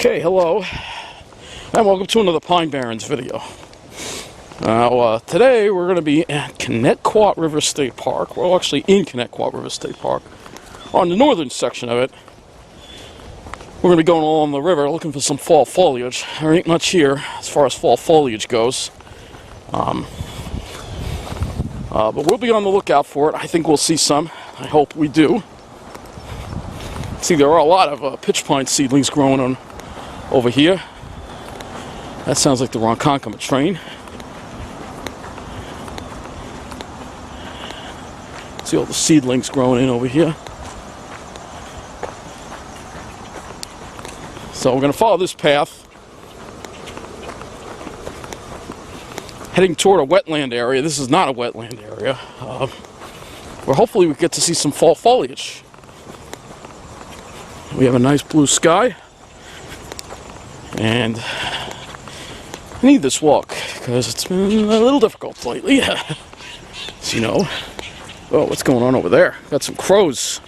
Okay, hello, and welcome to another Pine Barrens video. Now, today we're going to be at Connetquot River State Park. We're actually in Connetquot River State Park. On the northern section of it, we're going to be going along the river looking for some fall foliage. There ain't much here as far as fall foliage goes. But we'll be on the lookout for it. I think we'll see some. I hope we do. See, there are a lot of pitch pine seedlings growing on over here. That sounds like the Ronkonkoma train. See all the seedlings growing in over here. So we're going to follow this path, heading toward a wetland area. This is not a wetland area, where hopefully we get to see some fall foliage. We have a nice blue sky, and I need this walk because it's been a little difficult lately. As you know. Oh, what's going on over there? Got some crows.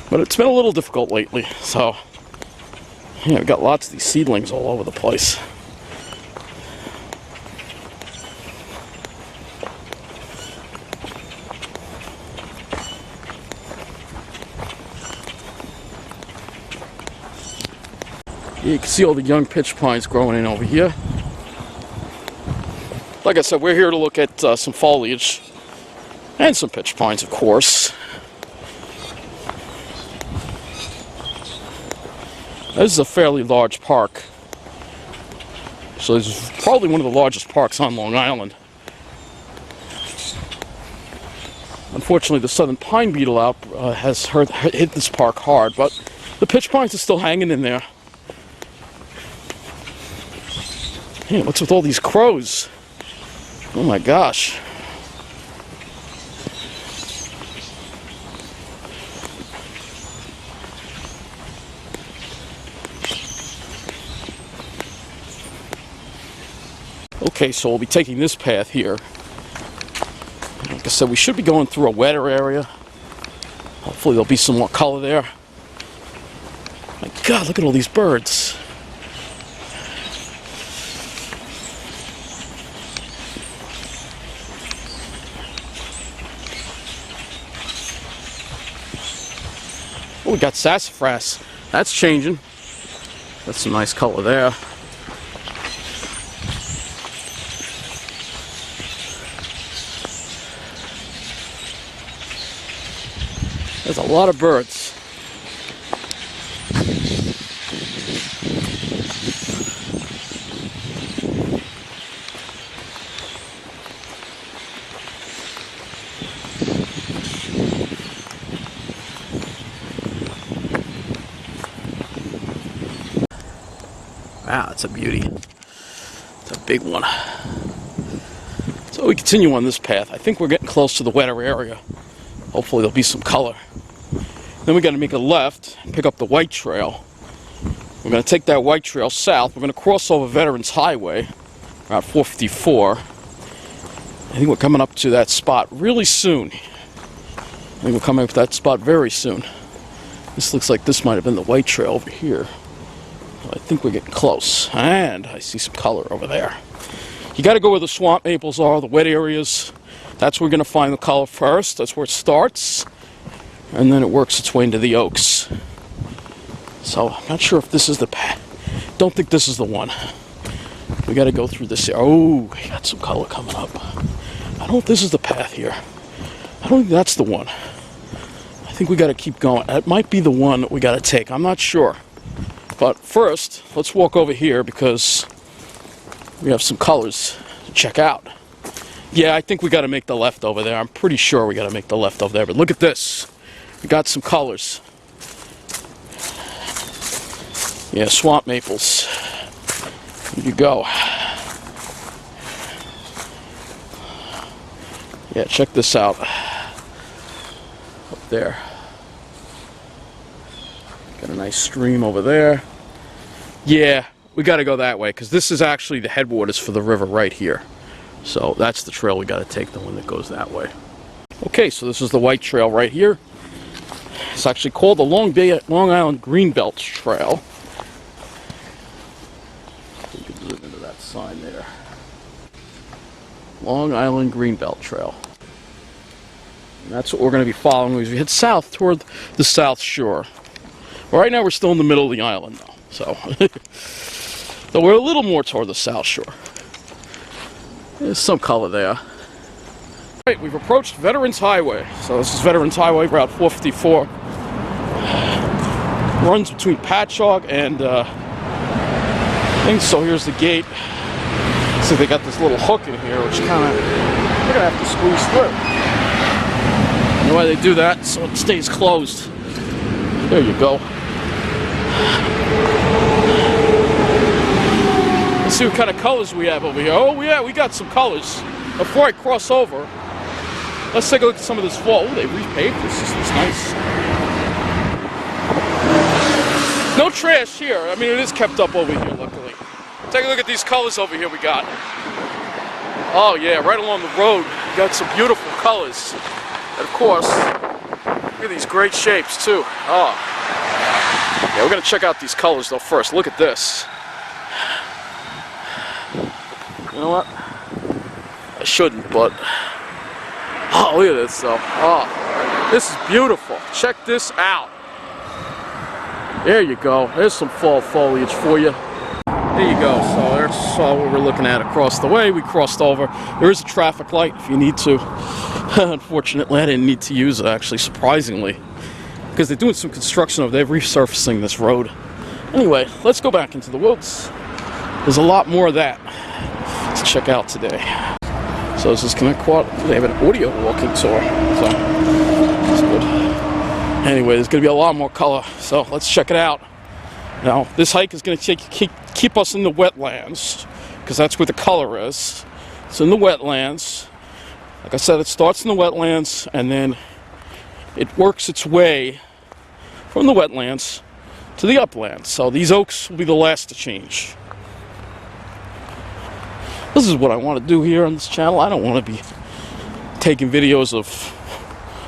But it's been a little difficult lately, so yeah, we've got lots of these seedlings all over the place. You can see all the young pitch pines growing in over here. Like I said, we're here to look at some foliage and some pitch pines, of course. This is a fairly large park. So this is probably one of the largest parks on Long Island. Unfortunately, the Southern Pine Beetle has hit this park hard, but the pitch pines are still hanging in there. Hey, what's with all these crows? Oh my gosh. Okay, so we'll be taking this path here. Like I said, we should be going through a wetter area. Hopefully there'll be some more color there. My God, look at all these birds. Oh, we got sassafras. That's changing. That's some nice color there. There's a lot of birds. Wow, that's a beauty. It's a big one. So we continue on this path. I think we're getting close to the wetter area. Hopefully there'll be some color. Then we got to make a left and pick up the white trail. We're going to take that white trail south. We're going to cross over Veterans Highway, Route 454. I think we're coming up to that spot really soon. I think we're coming up to that spot very soon. This looks like this might have been the white trail over here. I think we're getting close. And I see some color over there. You got to go where the swamp maples are, the wet areas. That's where we're going to find the color first. That's where it starts. And then it works its way into the oaks. So, I'm not sure if this is the path. Don't think this is the one. We got to go through this area. Oh, we got some color coming up. I don't know if this is the path here. I don't think that's the one. I think we got to keep going. That might be the one that we got to take. I'm not sure. But first, let's walk over here because we have some colors to check out. Yeah, I think we got to make the left over there. I'm pretty sure we got to make the left over there. But look at this. We got some colors. Yeah, swamp maples. Here you go. Yeah, check this out. Up there. Got a nice stream over there. Yeah, we got to go that way because this is actually the headwaters for the river right here. So that's the trail we got to take, the one that goes that way. Okay, so this is the white trail right here. It's actually called the Long Island Greenbelt Trail. You can zoom into that sign there. Long Island Greenbelt Trail. And that's what we're going to be following as we head south toward the South Shore. Well, right now we're still in the middle of the island, though. So, so we're a little more toward the South Shore. There's some color there. Right, we've approached Veterans Highway. So this is Veterans Highway, Route 454. Runs between Patchogue and things. So here's the gate. So they got this little hook in here, which kind of we're gonna have to squeeze through. I don't know why they do that, so it stays closed. There you go. Let's see what kind of colors we have over here. Oh yeah, we got some colors. Before I cross over, let's take a look at some of this fall. Oh, they repaved this. This looks nice. No trash here. I mean, it is kept up over here, luckily. Take a look at these colors over here we got. Oh yeah, right along the road, we got some beautiful colors. And of course, look at these great shapes too. Oh. Yeah, we're gonna check out these colors though first. Look at this. You know what? I shouldn't, but oh, look at this though. Oh, this is beautiful. Check this out. There you go. There's some fall foliage for you. There you go. So there's what we're looking at across the way. We crossed over. There is a traffic light if you need to. Unfortunately, I didn't need to use it, actually, surprisingly, because they're doing some construction over there, resurfacing this road. Anyway, let's go back into the woods. There's a lot more of that to check out today. So this is Connetquot. They have an audio walking tour, so that's good. Anyway, there's going to be a lot more color, so let's check it out. Now, this hike is going to keep us in the wetlands, because that's where the color is. It's in the wetlands. Like I said, it starts in the wetlands, and then it works its way from the wetlands to the uplands. So these oaks will be the last to change. This is what I want to do here on this channel. I don't want to be taking videos of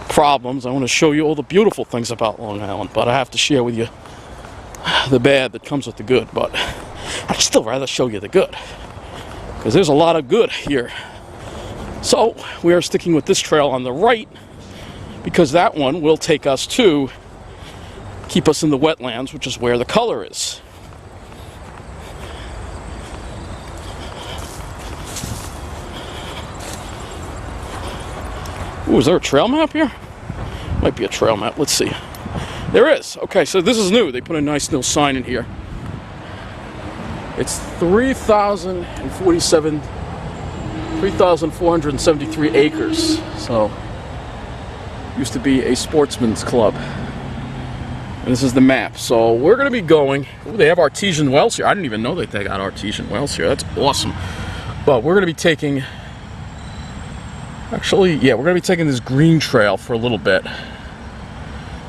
problems. I want to show you all the beautiful things about Long Island, but I have to share with you the bad that comes with the good. But I'd still rather show you the good, because there's a lot of good here. So we are sticking with this trail on the right, because that one will take us to keep us in the wetlands, which is where the color is. Ooh, is there a trail map here? Might be a trail map. Let's see. There is. Okay, so this is new. They put a nice little sign in here. It's 3,473 acres. So, used to be a sportsman's club. And this is the map. So, we're going to be going... Ooh, they have artesian wells here. I didn't even know that they got artesian wells here. That's awesome. But we're going to be taking... Actually, yeah, we're going to be taking this green trail for a little bit.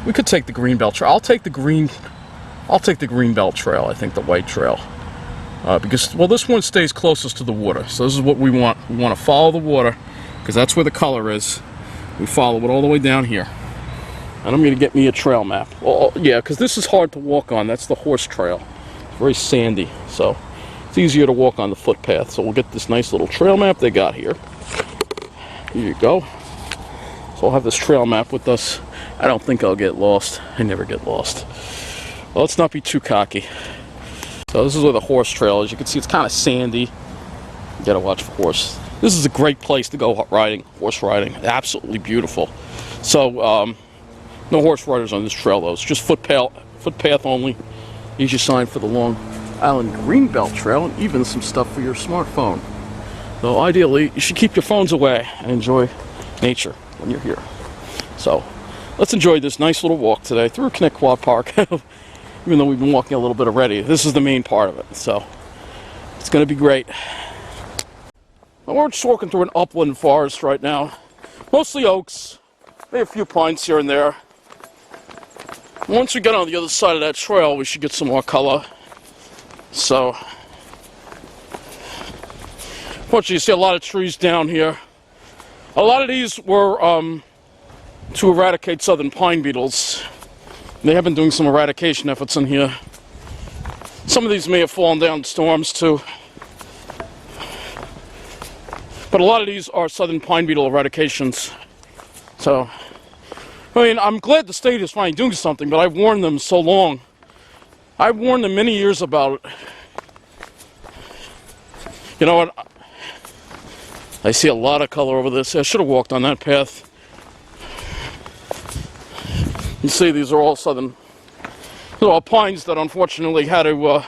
We could take the Greenbelt Trail. I'll take the Greenbelt Trail, I think, the white trail. Because, well, this one stays closest to the water. So this is what we want. We want to follow the water, because that's where the color is. We follow it all the way down here. And I'm going to get me a trail map. Well, yeah, because this is hard to walk on. That's the horse trail. It's very sandy, so it's easier to walk on the footpath. So we'll get this nice little trail map they got here. Here you go. So I'll have this trail map with us. I don't think I'll get lost. I never get lost. Well, let's not be too cocky. So this is where the horse trail is. You can see it's kind of sandy. You gotta watch for horse. This is a great place to go riding, horse riding. Absolutely beautiful. So, no horse riders on this trail though. It's just footpath only. Here's your sign for the Long Island Greenbelt Trail, and even some stuff for your smartphone. So ideally, you should keep your phones away and enjoy nature when you're here. So, let's enjoy this nice little walk today through Connetquot Park. Even though we've been walking a little bit already, this is the main part of it. So, it's going to be great. Well, we're just walking through an upland forest right now. Mostly oaks. Maybe a few pines here and there. Once we get on the other side of that trail, we should get some more color. So, fortunately, you see a lot of trees down here. A lot of these were to eradicate southern pine beetles. They have been doing some eradication efforts in here. Some of these may have fallen down in storms too. But a lot of these are southern pine beetle eradications. So, I mean, I'm glad the state is finally doing something, but I've warned them so long. I've warned them many years about it. You know what? I see a lot of color over this. I should have walked on that path. You see, these are all southern. They're all pines that unfortunately had to, were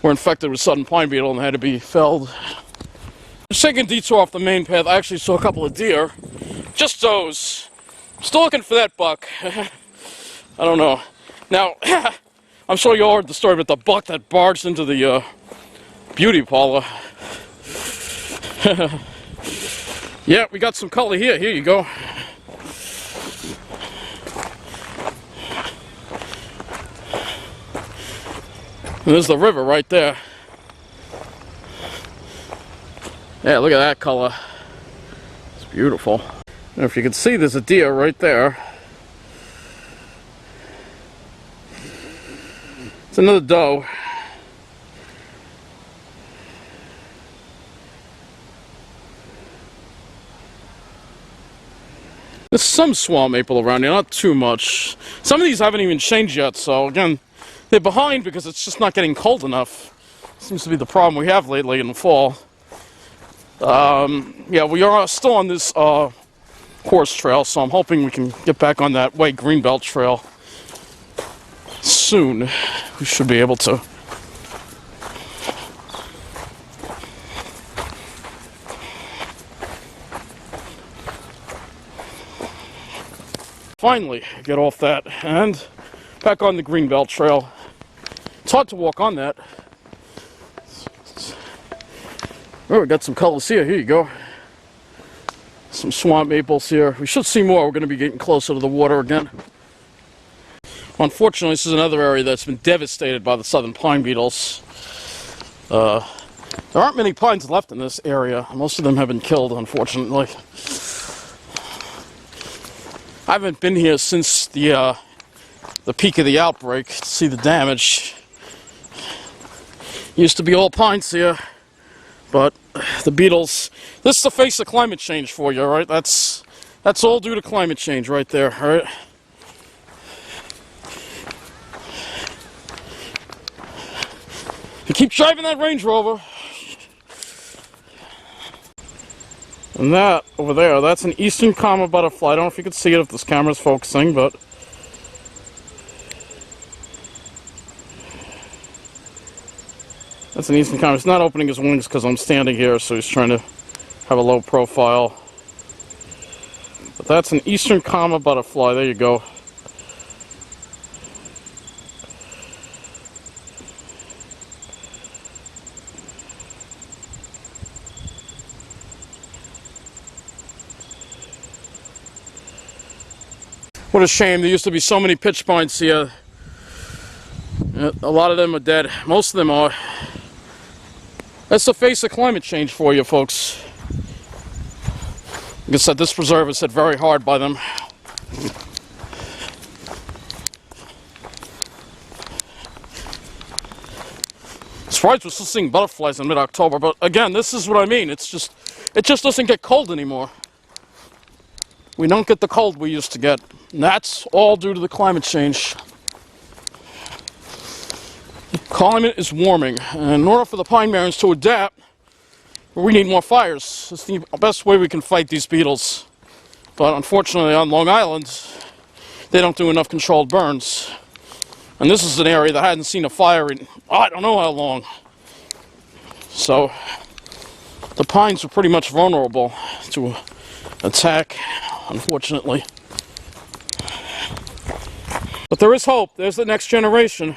infected with southern pine beetle and had to be felled. Just taking a detour off the main path, I actually saw a couple of deer. Just those. Still looking for that buck. I don't know. Now, I'm sure you all heard the story about the buck that barged into the beauty parlor. Yeah, we got some color here. Here you go. And there's the river right there. Yeah, look at that color. It's beautiful. And if you can see, there's a deer right there. It's another doe. There's some swamp maple around here, not too much. Some of these haven't even changed yet, so again, they're behind because it's just not getting cold enough. Seems to be the problem we have lately in the fall. Yeah, we are still on this horse trail, so I'm hoping we can get back on that white greenbelt trail soon. We should be able to. Finally, get off that and back on the greenbelt trail. It's hard to walk on that. Oh, we got some colors here. Here you go. Some swamp maples here. We should see more. We're going to be getting closer to the water again. Unfortunately, this is another area that's been devastated by the southern pine beetles. There aren't many pines left in this area. Most of them have been killed, unfortunately. I haven't been here since the peak of the outbreak to see the damage. Used to be all pines here, but the beetles. This is the face of climate change for you, right? That's all due to climate change, right there, all right? You keep driving that Range Rover. And that over there, that's an eastern comma butterfly. I don't know if you can see it if this camera's focusing, but that's an eastern comma. He's not opening his wings because I'm standing here, so he's trying to have a low profile. But that's an eastern comma butterfly. There you go. What a shame. There used to be so many pitch pines here. A lot of them are dead. Most of them are. That's the face of climate change for you, folks. Like I said, this preserve is hit very hard by them. Surprised we're still seeing butterflies in mid-October, but again, this is what I mean. It just doesn't get cold anymore. We don't get the cold we used to get. And that's all due to the climate change. The climate is warming, and in order for the pine barrens to adapt, we need more fires. It's the best way we can fight these beetles. But unfortunately on Long Island, they don't do enough controlled burns. And this is an area that hadn't seen a fire in, I don't know how long. So, the pines are pretty much vulnerable to attack, unfortunately. But there is hope. There's the next generation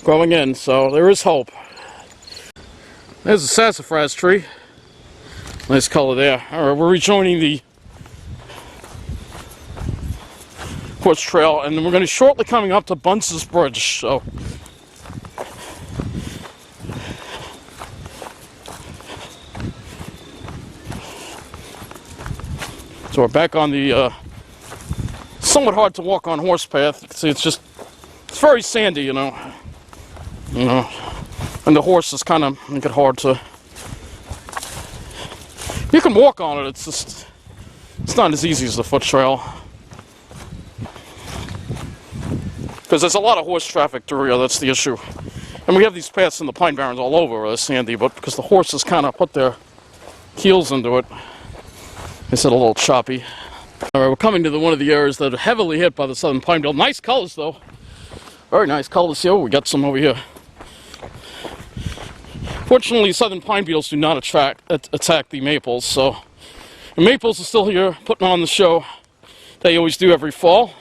growing in, so there is hope. There's a sassafras tree. Nice color there. Alright, we're rejoining the Quartz Trail, and then we're going to be shortly coming up to Bunce's Bridge, so So we're back on the somewhat hard to walk on horse path. You can see it's very sandy, you know, and the horse is kind of make it hard to. You can walk on it. It's not as easy as the foot trail because there's a lot of horse traffic through here. That's the issue. And we have these paths in the pine barrens all over where they're sandy, but because the horses kind of put their heels into it, it's a little choppy. All right, we're coming to one of the areas that are heavily hit by the Southern Pine Beetle. Nice colors, though. Very nice colors here. We got some over here. Fortunately, Southern Pine Beetles do not attack the maples, so the maples are still here putting on the show they always do every fall.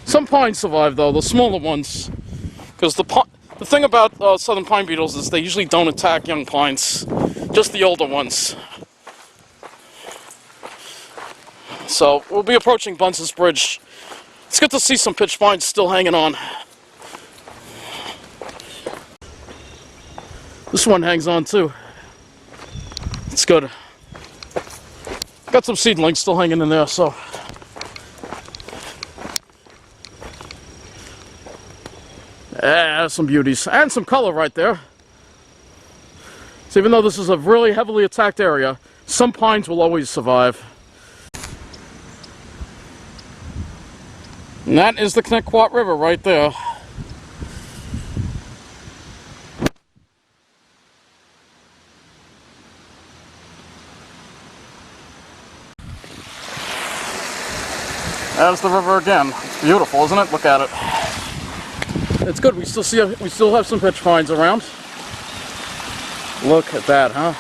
Some pines survive, though, the smaller ones, because the thing about Southern Pine Beetles is they usually don't attack young pines, just the older ones. So we'll be approaching Bunce's Bridge. It's good to see some pitch pines still hanging on. This one hangs on too. It's good. Got some seedlings still hanging in there, so. Yeah, some beauties. And some color right there. So even though this is a really heavily attacked area, some pines will always survive. And that is the Connetquot River right there. There's the river again. It's beautiful, isn't it? Look at it. It's good. We still have some pitch pines around. Look at that, huh?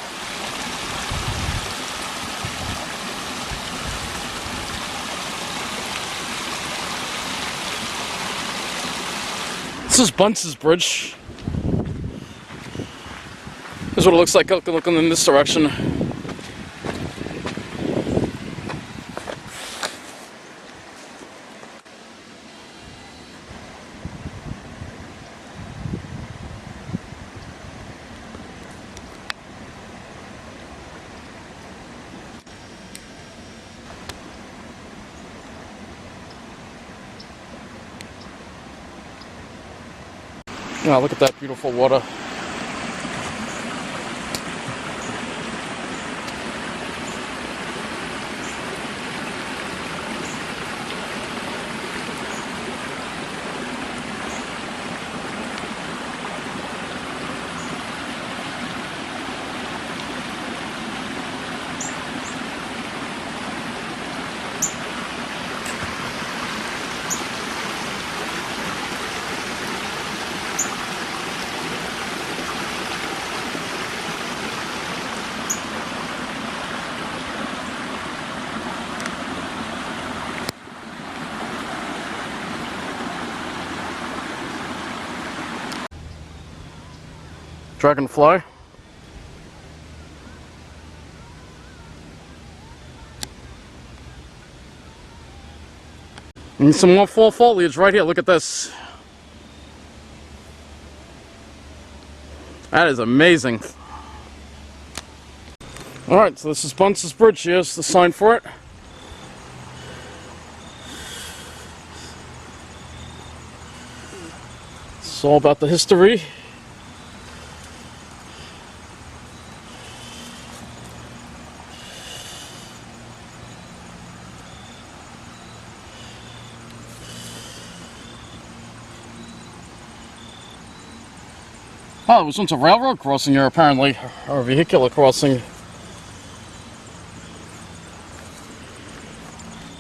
This is Bunce's Bridge. This is what it looks like looking in this direction. Wow, look at that beautiful water. Dragonfly. And some more fall foliage right here. Look at this. That is amazing. Alright, so this is Bunce's Bridge. Here's the sign for it. It's all about the history. Oh, it was once a railroad crossing here, apparently, or a vehicular crossing.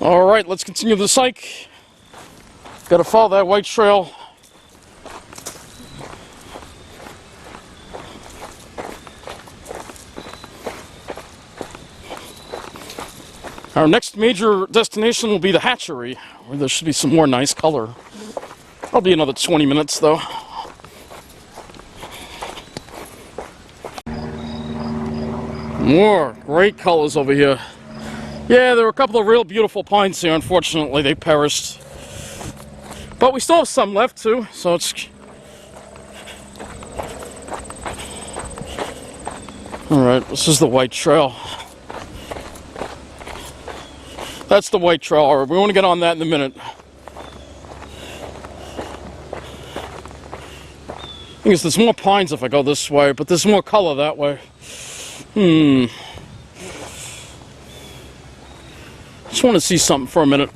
Alright, let's continue this hike. Gotta follow that white trail. Our next major destination will be the hatchery, where there should be some more nice color. That'll be another 20 minutes, though. More great colors over here. Yeah, there were a couple of real beautiful pines here. Unfortunately, they perished. But we still have some left, too, so it's Alright, this is the white trail. That's the white trail. Alright, we want to get on that in a minute. I guess there's more pines if I go this way, but there's more color that way. Just want to see something for a minute.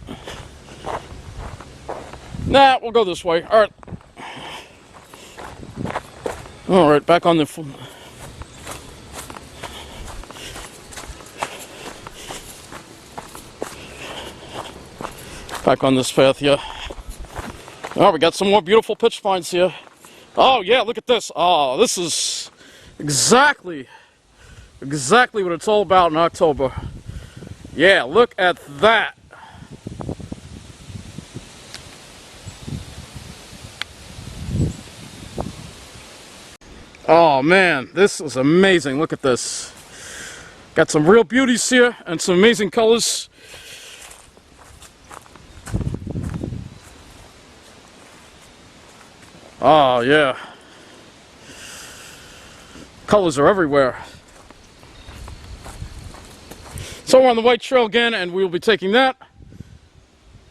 Nah, we'll go this way. Alright. Alright, back on the... Back on this path here. Oh, we got some more beautiful pitch pines here. Oh, yeah, look at this. Oh, this is exactly what it's all about in October. Yeah, look at that. Oh, man, this is amazing. Look at this. Got some real beauties here and some amazing colors. Oh, yeah. Colors are everywhere. So we're on the white trail again, and we'll be taking that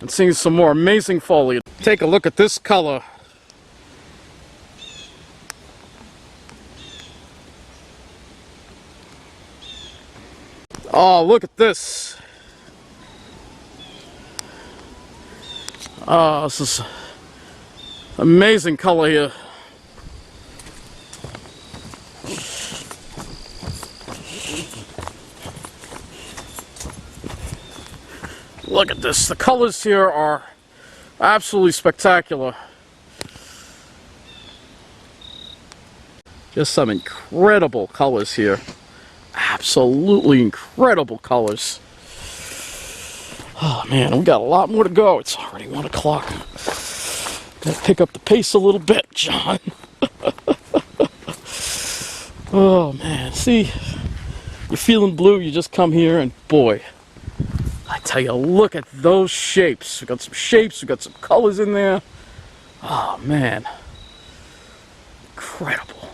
and seeing some more amazing foliage. Take a look at this color. Oh, look at this. Oh, this is amazing color here. Look at this. The colors here are absolutely spectacular. Just some incredible colors here. Absolutely incredible colors. Oh man, we got a lot more to go. It's already 1 o'clock. Gotta pick up the pace a little bit, John. Oh man, see, you're feeling blue, you just come here and boy, I tell you, look at those shapes. We got some shapes, we got some colors in there. Oh man, incredible.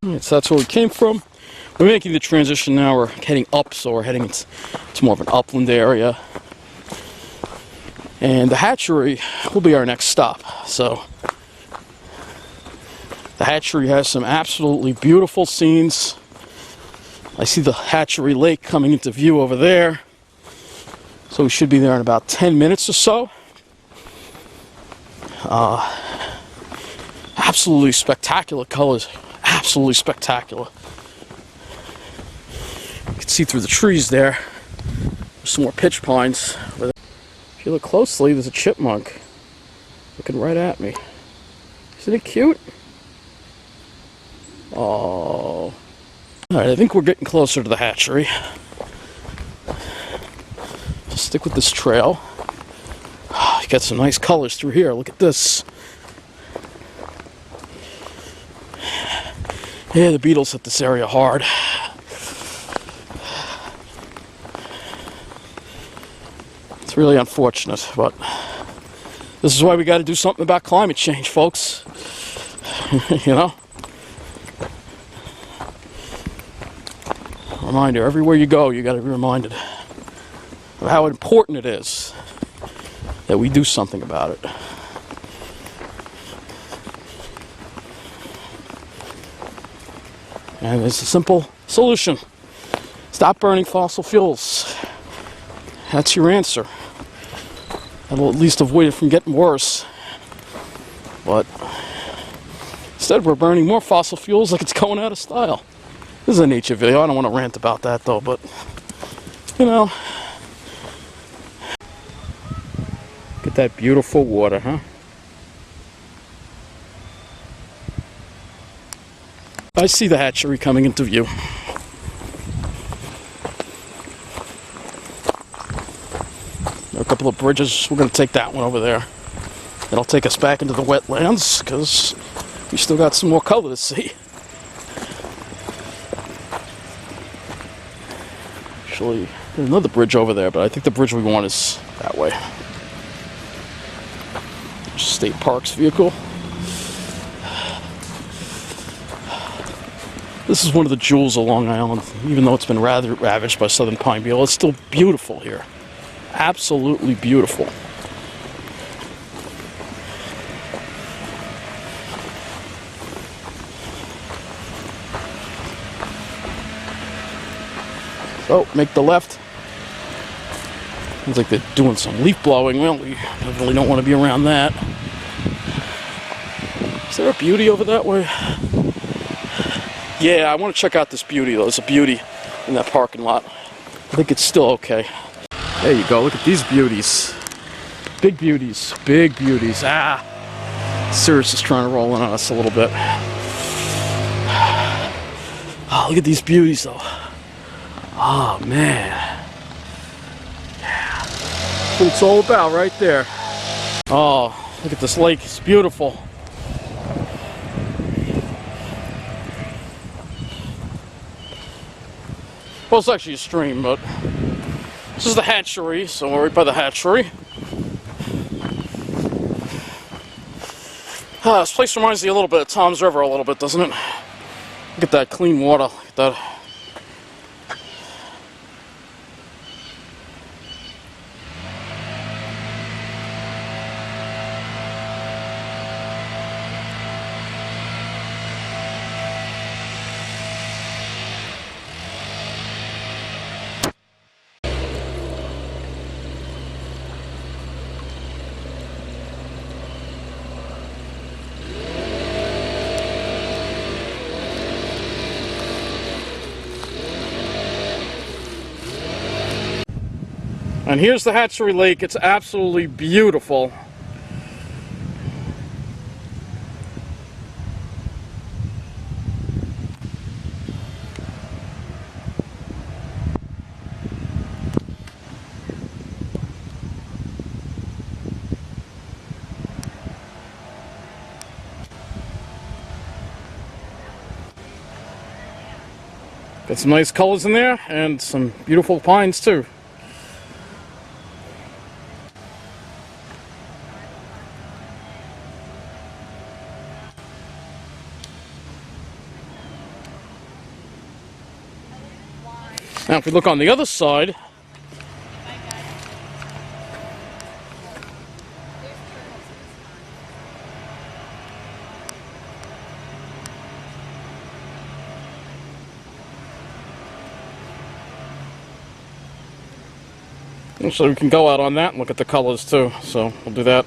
Alright, so that's where we came from. We're making the transition now. We're heading up, so we're heading to more of an upland area. And the hatchery will be our next stop. So the hatchery has some absolutely beautiful scenes. I see the hatchery lake coming into view over there. So we should be there in about 10 minutes or so. Absolutely spectacular colors. Absolutely spectacular. You can see through the trees there. There's some more pitch pines. If you look closely, there's a chipmunk looking right at me. Isn't it cute? Oh. Alright, I think we're getting closer to the hatchery. Just stick with this trail. Oh, you got some nice colors through here. Look at this. Yeah, the beetles hit this area hard. It's really unfortunate, but this is why we got to do something about climate change, folks. You know? Reminder, everywhere you go, you got to be reminded of how important it is that we do something about it. And there's a simple solution. Stop burning fossil fuels. That's your answer. That'll at least avoid it from getting worse. But instead we're burning more fossil fuels like it's going out of style. This is a nature video. I don't want to rant about that though, but you know. Get that beautiful water, huh? I see the hatchery coming into view. There are a couple of bridges. We're going to take that one over there. It'll take us back into the wetlands because we still got some more color to see. Actually, there's another bridge over there, but I think the bridge we want is that way. State Parks vehicle. This is one of the jewels of Long Island. Even though it's been rather ravaged by Southern Pine Beetle, it's still beautiful here. Absolutely beautiful. So, make the left. Looks like they're doing some leaf blowing. Well, we definitely don't want to be around that. Is there a beauty over that way? Yeah, I want to check out this beauty, though. There's a beauty in that parking lot. I think it's still okay. There you go. Look at these beauties. Big beauties. Big beauties. Ah! Cirrus is trying to roll in on us a little bit. Oh, look at these beauties, though. Oh, man. Yeah. That's what it's all about right there. Oh, look at this lake. It's beautiful. Well, it's actually a stream, but this is the hatchery, so we're right by the hatchery. This place reminds me a little bit of Tom's River, a little bit, doesn't it? Look at that clean water. Look at that. And here's the hatchery lake. It's absolutely beautiful. Got some nice colors in there and some beautiful pines too. Now if we look on the other side, so we can go out on that and look at the colors too, so we'll do that.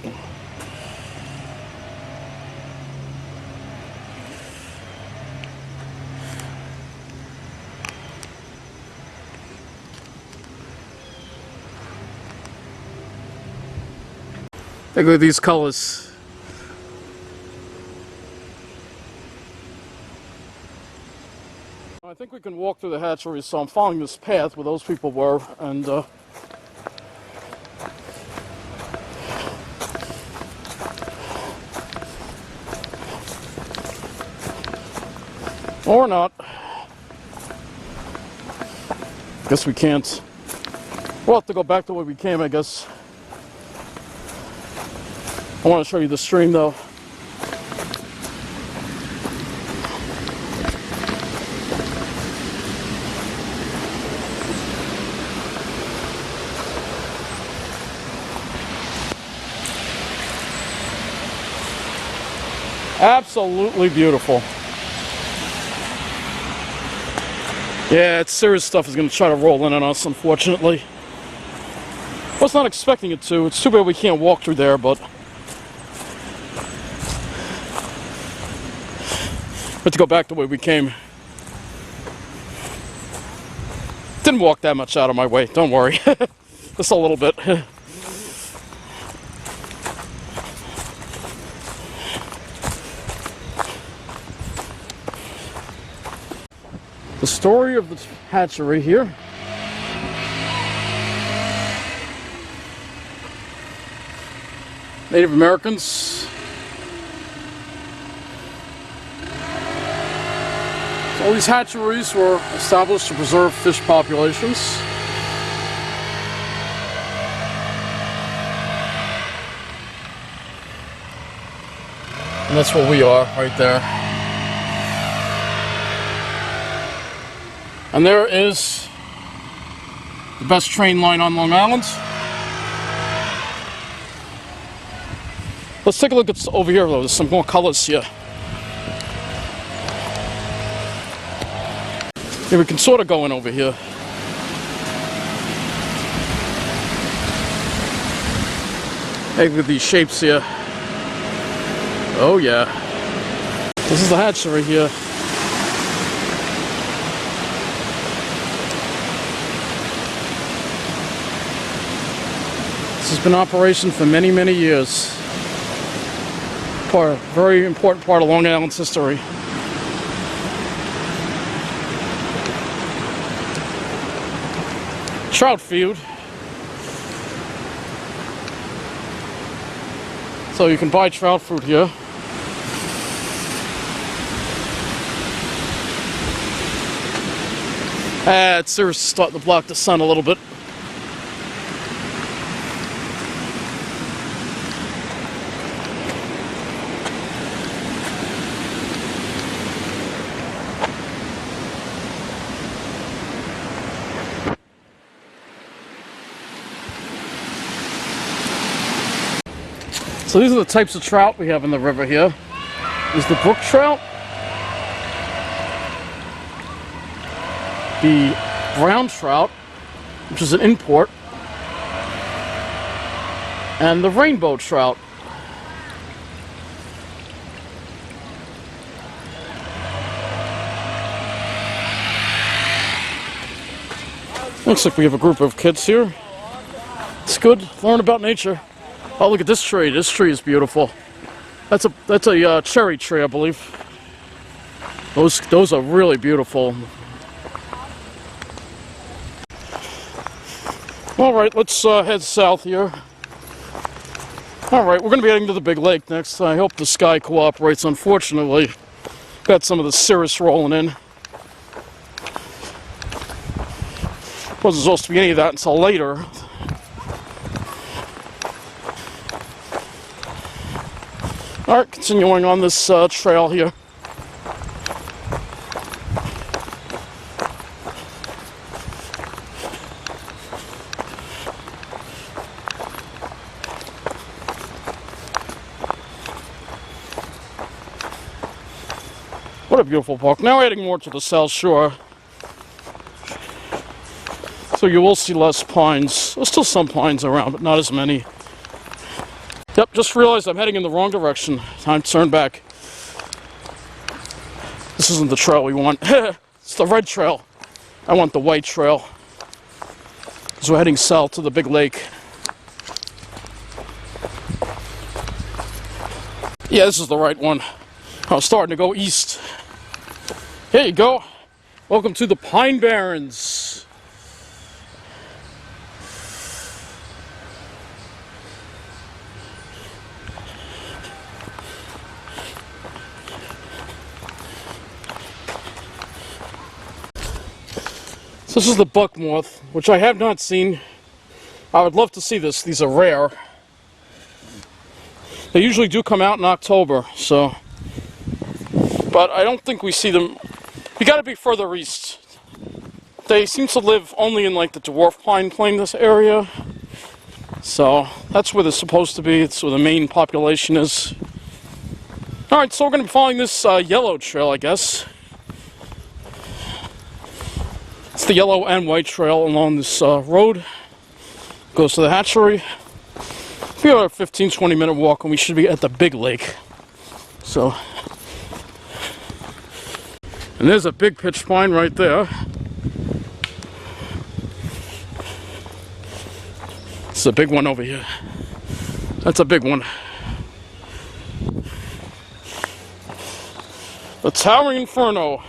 Take a look at these colors. I think we can walk through the hatchery, so I'm following this path where those people were, and or not. Guess we can't. We'll have to go back the way we came, I guess. I want to show you the stream, though. Absolutely beautiful. Yeah, it's serious stuff is going to try to roll in on us, unfortunately. I was not expecting it to. It's too bad we can't walk through there, but we have to go back the way we came. Didn't walk that much out of my way, don't worry. Just a little bit. The story of the hatchery here. Native Americans. So all these hatcheries were established to preserve fish populations. And that's what we are right there. And there is the best train line on Long Island. Let's take a look at over here though. There's some more colors here. Yeah, we can sort of go in over here. Hey, look at these shapes here. Oh yeah. This is the hatchery here. This has been in operation for many, many years. Very important part of Long Island's history. Trout field. So you can buy trout fruit here. It's seriously starting to block the sun a little bit. So these are the types of trout we have in the river here. There's the brook trout, the brown trout, which is an import, and the rainbow trout. Looks like we have a group of kids here. It's good, learn about nature. Oh, look at this tree. This tree is beautiful. That's a cherry tree, I believe. Those are really beautiful. All right, let's head south here. All right, we're going to be heading to the big lake next. I hope the sky cooperates. Unfortunately, got some of the cirrus rolling in. Wasn't supposed to be any of that until later. All right, continuing on this trail here. What a beautiful park. Now we're heading more to the south shore. So you will see less pines. There's still some pines around, but not as many. Yep, just realized I'm heading in the wrong direction. Time to turn back. This isn't the trail we want. It's the red trail. I want the white trail. So we're heading south to the big lake. Yeah, this is the right one. I was starting to go east. Here you go. Welcome to the Pine Barrens. This is the buck moth, which I have not seen. I would love to see this. These are rare. They usually do come out in October, so. But I don't think we see them. You gotta be further east. They seem to live only in like the dwarf pine plain, this area. So that's where they're supposed to be. It's where the main population is. Alright, so we're gonna be following this yellow trail, I guess. It's the yellow and white trail along this road. Goes to the hatchery. We have a 15-20 minute walk and we should be at the big lake. So, and there's a big pitch pine right there. It's a big one over here. That's a big one. The Towering Inferno.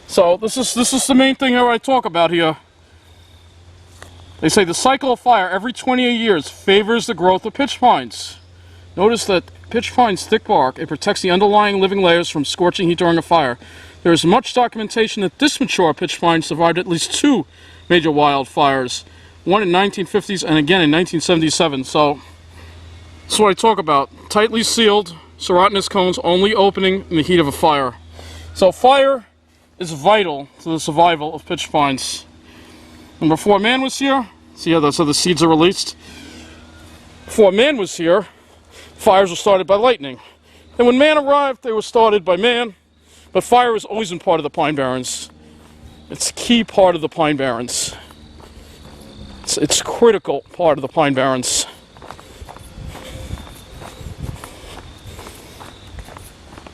So this is the main thing I talk about here. They say the cycle of fire every 28 years favors the growth of pitch pines. Notice that pitch pine's thick bark, it protects the underlying living layers from scorching heat during a fire. There is much documentation that this mature pitch pine survived at least 2 major wildfires, one in 1950s and again in 1977. So that's what I talk about. Tightly sealed, serotinous cones only opening in the heat of a fire. So fire is vital to the survival of pitch pines. And before man was here, see how the seeds are released? Before man was here, fires were started by lightning. And when man arrived, they were started by man. But fire has always been part of the Pine Barrens. It's a key part of the Pine Barrens. It's a critical part of the Pine Barrens.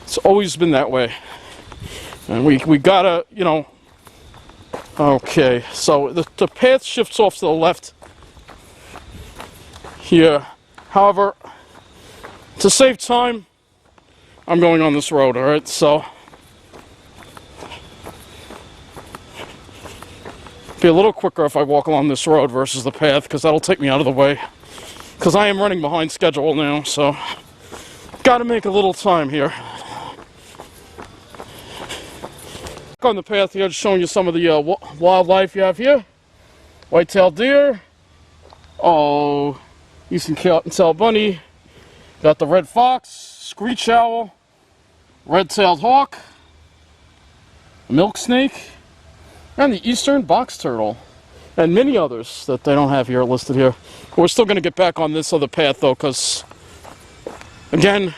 It's always been that way. And we gotta, you know... Okay, so the path shifts off to the left here. However, to save time, I'm going on this road, alright? So... be a little quicker if I walk along this road versus the path, because that'll take me out of the way. Because I am running behind schedule now, so gotta make a little time here. On the path here, just showing you some of the wildlife you have here. White-tailed deer. Oh, eastern cottontail bunny. Got the red fox, screech owl, red-tailed hawk, milk snake, and the eastern box turtle, and many others that they don't have here listed here. We're still going to get back on this other path though, because again,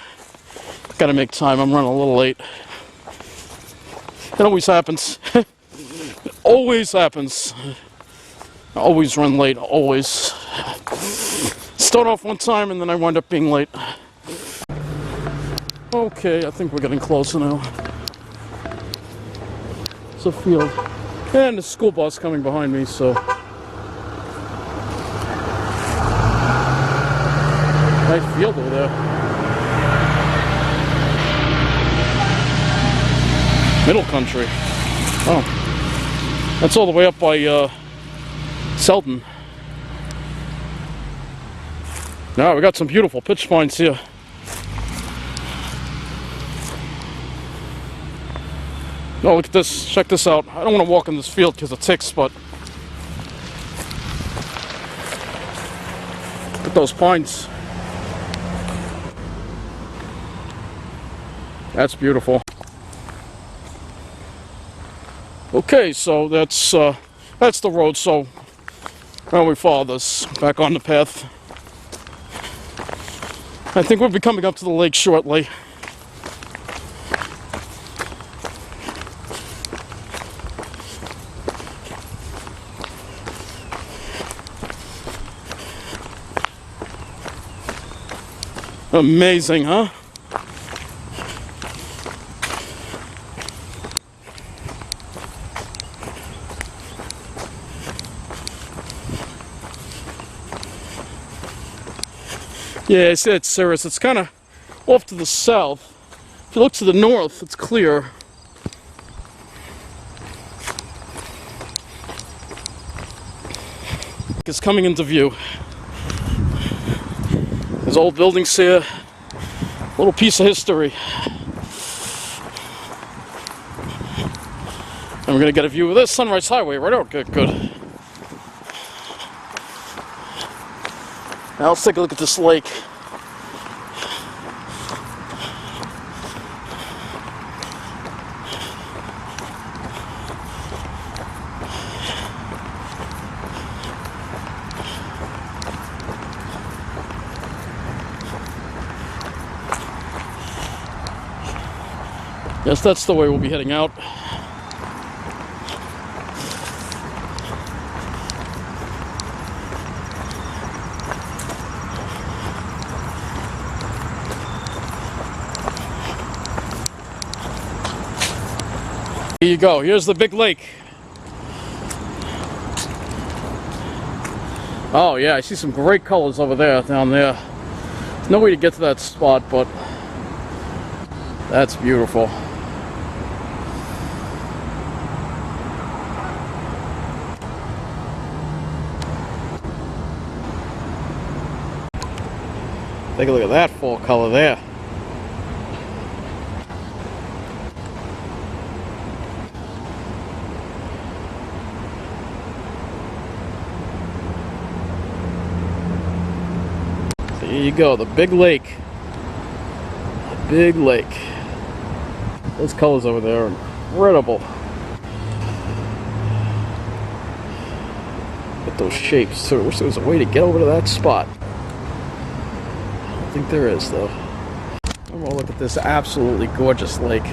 got to make time. I'm running a little late. It always happens. It always happens. I always run late, always. Start off one time and then I wind up being late. Okay, I think we're getting closer now. It's a field. And the school bus coming behind me, so... nice field over there. Middle country. Oh. That's all the way up by, Selden. Now we got some beautiful pitch pines here. Oh, look at this. Check this out. I don't want to walk in this field because of ticks, but look at those pines. That's beautiful. Okay, so that's the road. So now we follow this back on the path. I think we'll be coming up to the lake shortly. Amazing, huh? Yeah, I see that cirrus. It's kind of off to the south. If you look to the north, it's clear. It's coming into view. There's old buildings here. A little piece of history. And we're going to get a view of this Sunrise Highway right out. Good, good. Now let's take a look at this lake. Yes, that's the way we'll be heading out. Here you go. Here's the big lake. Oh yeah, I see some great colors over there, down there. There's no way to get to that spot, but that's beautiful. Take a look at that fall color there. There you go, the big lake. The big lake. Those colors over there are incredible. At those shapes. So I wish there was a way to get over to that spot. I don't think there is, though. Oh, look at this absolutely gorgeous lake.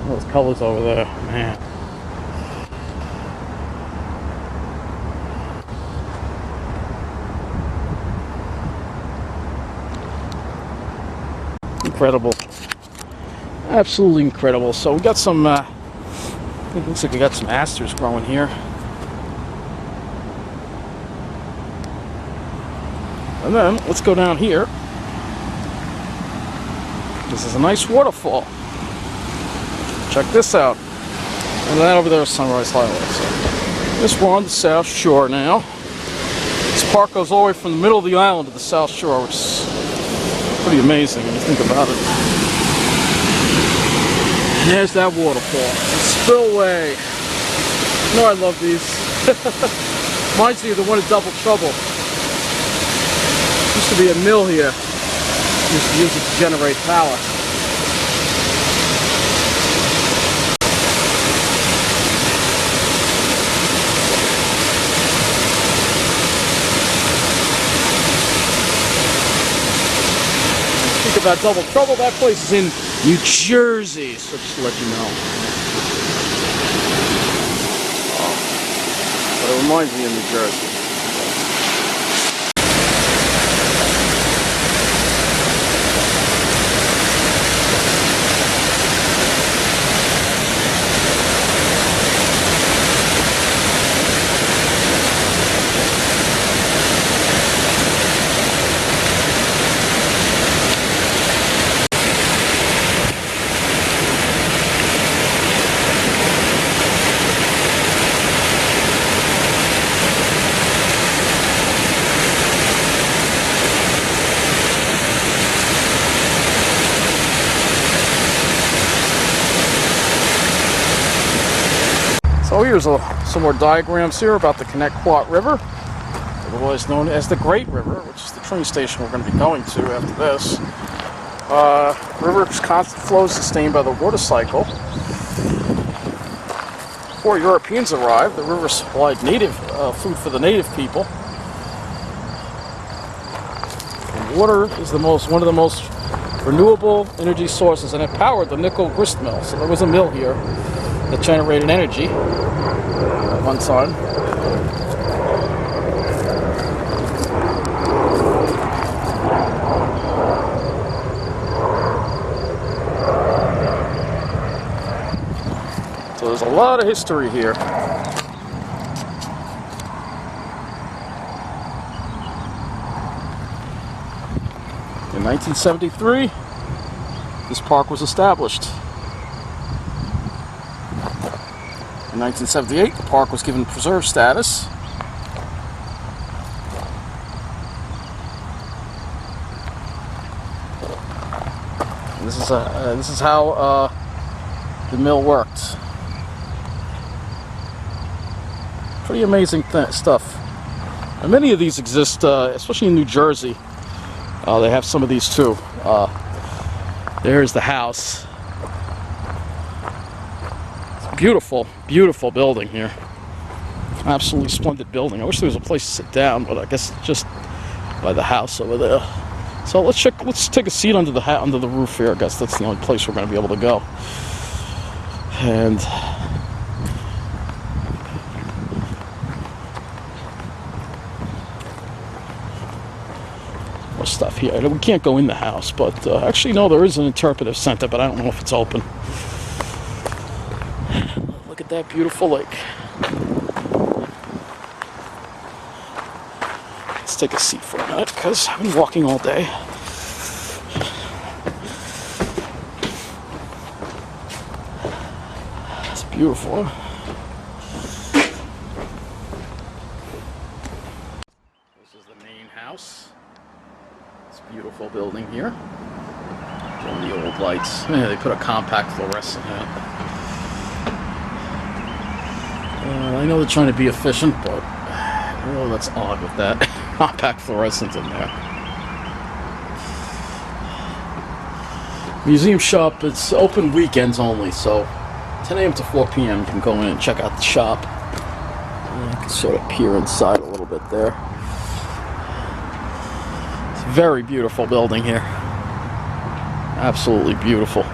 Those colors over there, man. Incredible. Absolutely incredible. So we got some, it looks like we got some asters growing here. And then, let's go down here. This is a nice waterfall. Check this out. And that over there is Sunrise Highlights. This, we're on the South Shore now. This park goes all the way from the middle of the island to the South Shore, which is pretty amazing when you think about it. And there's that waterfall. The spillway. You know I love these. Reminds me of the one at Double Trouble. Used to be a mill here. Used to use it to generate power. Think about Double Trouble, that place is in New Jersey, so just to let you know. But it reminds me of New Jersey. So here's some more diagrams here about the Connetquot River, otherwise known as the Great River, which is the train station we're going to be going to after this. River's constant flow is sustained by the water cycle. Before Europeans arrived, the river supplied native food for the native people. And water is one of the most renewable energy sources, and it powered the nickel grist mill. So there was a mill here that generated energy at one time. So there's a lot of history here. In 1973, this park was established. In 1978, the park was given preserve status. And this is how the mill worked. Pretty amazing stuff. And many of these exist, especially in New Jersey. They have some of these too. There's the house. Beautiful, beautiful building here. Absolutely splendid building. I wish there was a place to sit down, but I guess it's just by the house over there. So let's take a seat under the roof here. I guess that's the only place we're going to be able to go. And more stuff here. We can't go in the house, but actually no, there is an interpretive center, but I don't know if it's open. Look at that beautiful lake. Let's take a seat for a minute because I've been walking all day. It's beautiful. This is the main house. It's a beautiful building here. Some of the old lights. Yeah, they put a compact fluorescent in it. I know they're trying to be efficient, but oh, that's odd with that compact fluorescent in there. Museum shop, it's open weekends only, so 10 a.m. to 4 p.m. you can go in and check out the shop. I can sort of peer inside a little bit there. It's a very beautiful building here. Absolutely beautiful.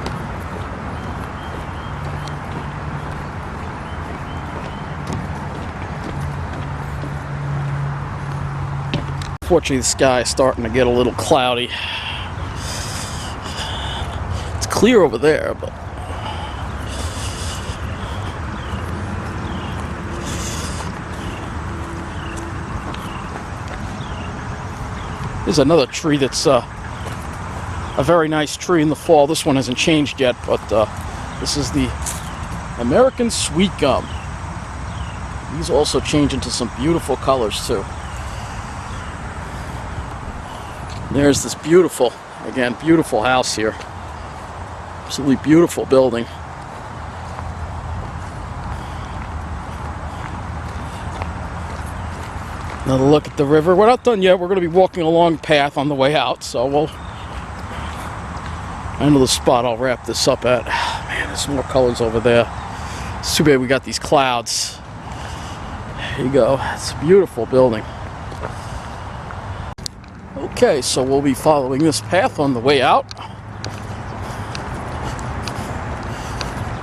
Unfortunately, the sky is starting to get a little cloudy. It's clear over there, but there's another tree that's a very nice tree in the fall. This one hasn't changed yet, but this is the American sweet gum. These also change into some beautiful colors too. There's this beautiful, again, beautiful house here. Absolutely beautiful building. Another look at the river. We're not done yet. We're going to be walking along the path on the way out, so we'll... I know the spot I'll wrap this up at. Man, there's more colors over there. It's too bad we got these clouds. There you go. It's a beautiful building. Okay, so we'll be following this path on the way out.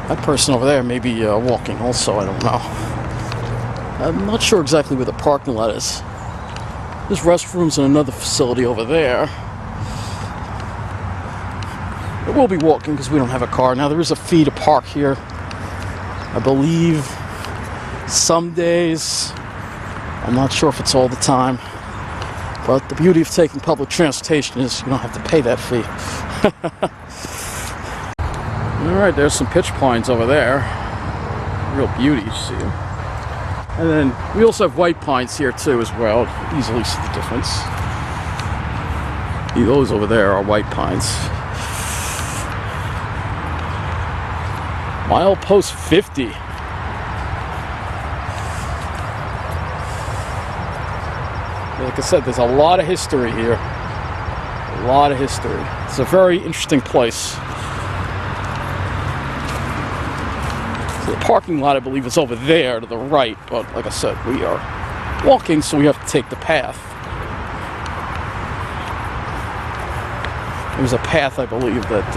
That person over there may be walking also, I don't know. I'm not sure exactly where the parking lot is. There's restrooms in another facility over there. But we'll be walking because we don't have a car. Now, there is a fee to park here. I believe some days. I'm not sure if it's all the time. But the beauty of taking public transportation is you don't have to pay that fee. Alright, there's some pitch pines over there. Real beauty, you see them. And then we also have white pines here too as well. Easily see the difference. Those over there are white pines. Milepost 50. Like I said, there's a lot of history here. A lot of history. It's a very interesting place. So the parking lot, I believe, is over there to the right. But like I said, we are walking, so we have to take the path. There's a path, I believe, that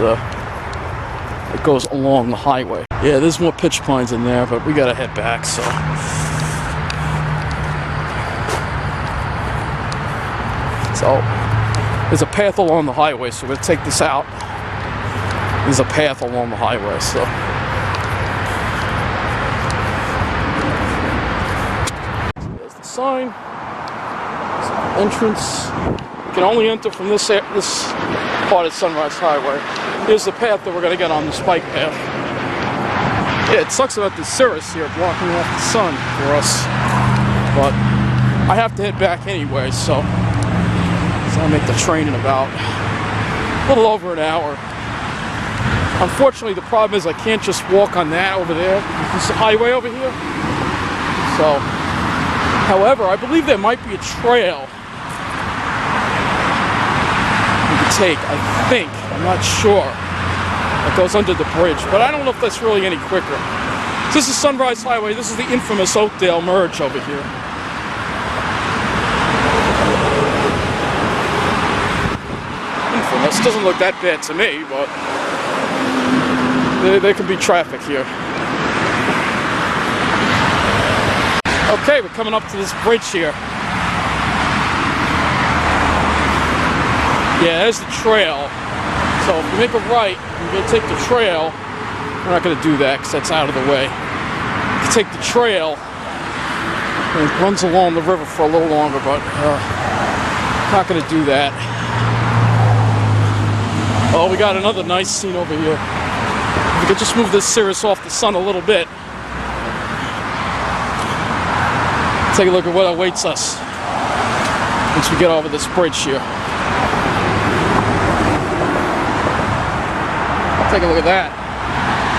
goes along the highway. Yeah, there's more pitch pines in there, but we gotta head back, so... So, there's a path along the highway, so we're going to take this out. There's a path along the highway, so. There's the sign. There's the entrance. You can only enter from this part of Sunrise Highway. Here's the path that we're going to get on, this bike path. Yeah, it sucks about the cirrus here blocking off the sun for us. But I have to head back anyway, so I'll make the train in about a little over an hour. Unfortunately, the problem is I can't just walk on that over there. There's a highway over here. So, however, I believe there might be a trail we could take, I think. I'm not sure. It goes under the bridge, but I don't know if that's really any quicker. This is Sunrise Highway. This is the infamous Oakdale merge over here. This doesn't look that bad to me, but there can be traffic here. Okay, we're coming up to this bridge here. Yeah, there's the trail. So if we make a right, we're going to take the trail. We're not going to do that because that's out of the way. We can take the trail, and it runs along the river for a little longer, but not going to do that. Oh, we got another nice scene over here. If we could just move this cirrus off the sun a little bit. Take a look at what awaits us once we get over this bridge here. Take a look at that.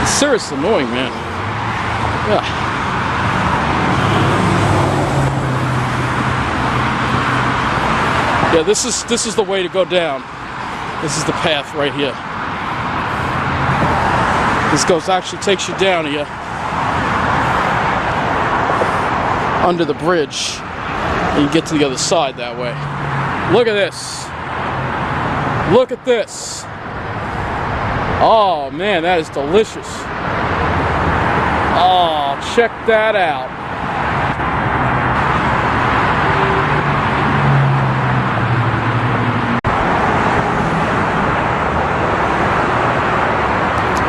The cirrus is annoying, man. Yeah. Yeah, this is the way to go down. This is the path right here. This actually takes you down here. under the bridge. And you get to the other side that way. Look at this. Look at this. Oh man, that is delicious. Oh, check that out.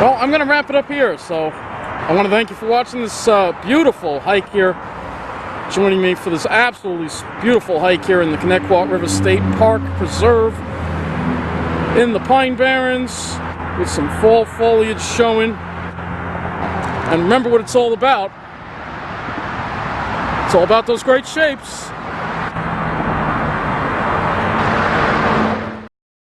Well, I'm going to wrap it up here, so I want to thank you for watching this beautiful hike here, joining me for this absolutely beautiful hike here in the Connetquot River State Park Preserve in the Pine Barrens with some fall foliage showing. And remember what it's all about. It's all about those great shapes.